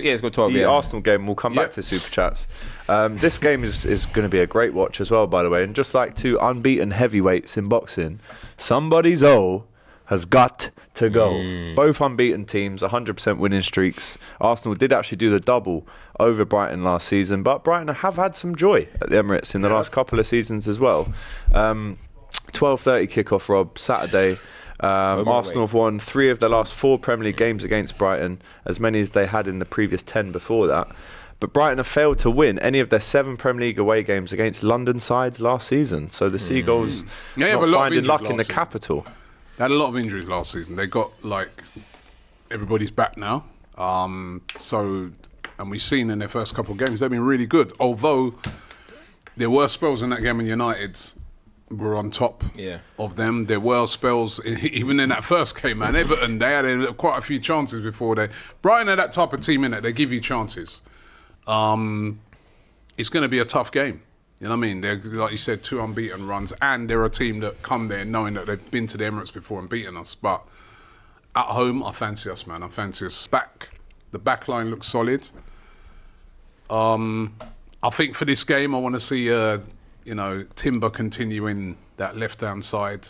Yeah, it's got 12. The Arsenal game, we'll come back to Super Chats. This game is going to be a great watch as well, by the way. And just like two unbeaten heavyweights in boxing, somebody's has got to go. Both unbeaten teams, 100% winning streaks. Arsenal did actually do the double over Brighton last season, but Brighton have had some joy at the Emirates in the last couple of seasons as well. 12:30 kickoff, Rob, Saturday. Arsenal have won 3 of their last 4 Premier League games against Brighton, as many as they had in the previous 10 before that. But Brighton have failed to win any of their 7 Premier League away games against London sides last season. So the Seagulls not finding luck in the capital. They had a lot of injuries last season. They got, everybody's back now. And we've seen in their first couple of games, they've been really good. Although there were spells in that game when United were on top of them. There were spells, even in that first game, man. Everton, they had quite a few chances before they... Brighton are that type of team, innit? They give you chances. It's going to be a tough game. You know what I mean? They're, like you said, 2 unbeaten runs, and they're a team that come there knowing that they've been to the Emirates before and beaten us. But at home, I fancy us, man. I fancy us. The back line looks solid. I think for this game, I want to see, Timber continuing that left-hand side,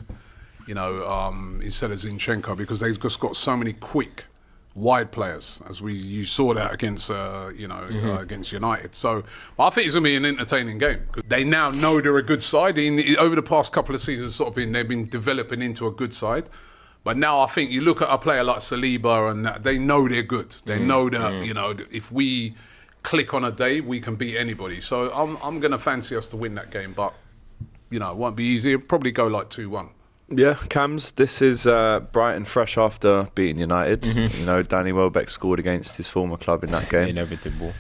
instead of Zinchenko, because they've just got so many quick, wide players, as you saw that against, against United. So I think it's going to be an entertaining game. They now know they're a good side. Over the past couple of seasons, they've been developing into a good side. But now I think you look at a player like Saliba, and they know they're good. They know that if we click on a day, we can beat anybody. So I'm going to fancy us to win that game, but it won't be easy. It'll probably go 2-1. Yeah, Cams, this is Brighton fresh after beating United. Danny Welbeck scored against his former club in that game. Inevitable.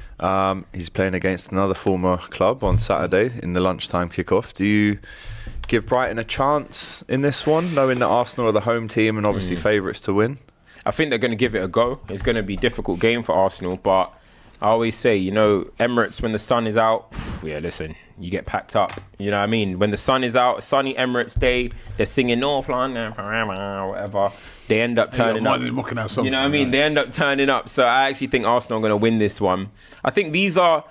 He's playing against another former club on Saturday in the lunchtime kickoff. Do you give Brighton a chance in this one, knowing that Arsenal are the home team and obviously favourites to win? I think they're going to give it a go. It's going to be a difficult game for Arsenal, but I always say, Emirates, when the sun is out, listen, you get packed up. You know what I mean? When the sun is out, sunny Emirates day, they're singing North London, whatever. They end up turning up. You know what I mean? They end up turning up. So I actually think Arsenal are going to win this one. I think these are,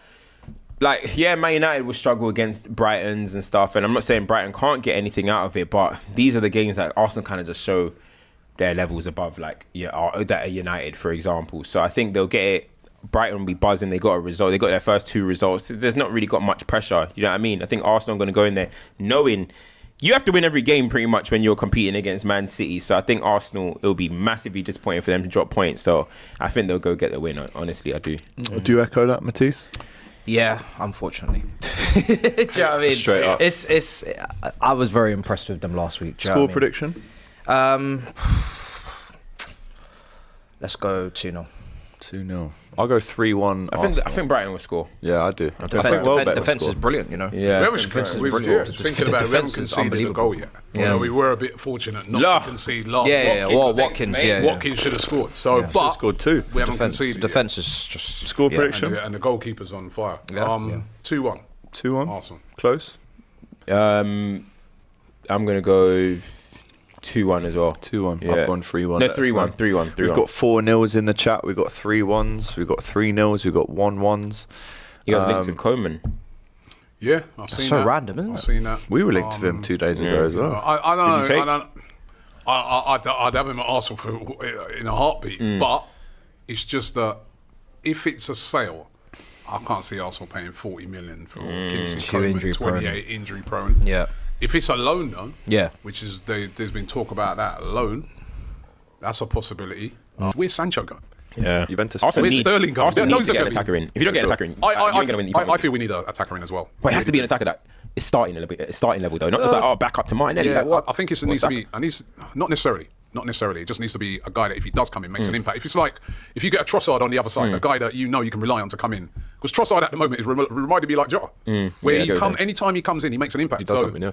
Man United will struggle against Brightons and stuff. And I'm not saying Brighton can't get anything out of it, but these are the games that Arsenal kind of just show their levels above, that are United, for example. So I think they'll get it. Brighton will be buzzing. They got a result. They got their first 2 results. There's not really got much pressure. You know what I mean? I think Arsenal are going to go in there knowing you have to win every game pretty much when you're competing against Man City. So I think Arsenal, it'll be massively disappointing for them to drop points. So I think they'll go get the win. Honestly, I do. Do you echo that, Matisse? Yeah, unfortunately. Do you know what I mean? Straight up. I was very impressed with them last week. Score prediction? Let's go 2-0. 2-0. I'll go 3-1. I think Brighton will score. Yeah, I do. I think defense is brilliant, Yeah. We haven't thinking about it, we haven't conceded a goal yet. Yeah. We were a bit fortunate not to concede last Watkins. Watkins should have scored. So, but scored 2. We haven't conceded. Defense is just score prediction, and the goalkeeper's on fire. 2-1. 2-1. Arsenal. Close. I'm gonna go 2-1 as well. 2-1. Yeah. I've gone 3-1. No, 3-1. We've got 4-0s in the chat. We've got 3-1s. We've got 3-0s. We've got 1-1s. You guys linked with Coleman. Yeah, I've seen that. So random, isn't it? I've seen that. We were linked to him 2 days ago as well. I don't know. I'd have him at Arsenal in a heartbeat. But it's just that if it's a sale, I can't see Arsenal paying 40 million for Kingsley Coleman, 28 injury prone. Yeah. If it's a loan, though, which is there's been talk about that, a loan, that's a possibility. Where's Sancho going? Yeah. Juventus. Where's Sterling going? Arsenal needs to get an attacker in. If you don't get an attacker in, you ain't gonna win. I feel we need an attacker in as well. Well, it has to be an attacker that is starting level though, not just back up to Martinelli. I think it needs to be. Not necessarily. Not necessarily. It just needs to be a guy that if he does come in, makes an impact. If it's like, if you get a Trossard on the other side, a guy that you can rely on to come in. Because Trossard at the moment is reminded me like Jota. Where anytime he comes in, he makes an impact. He does something, yeah.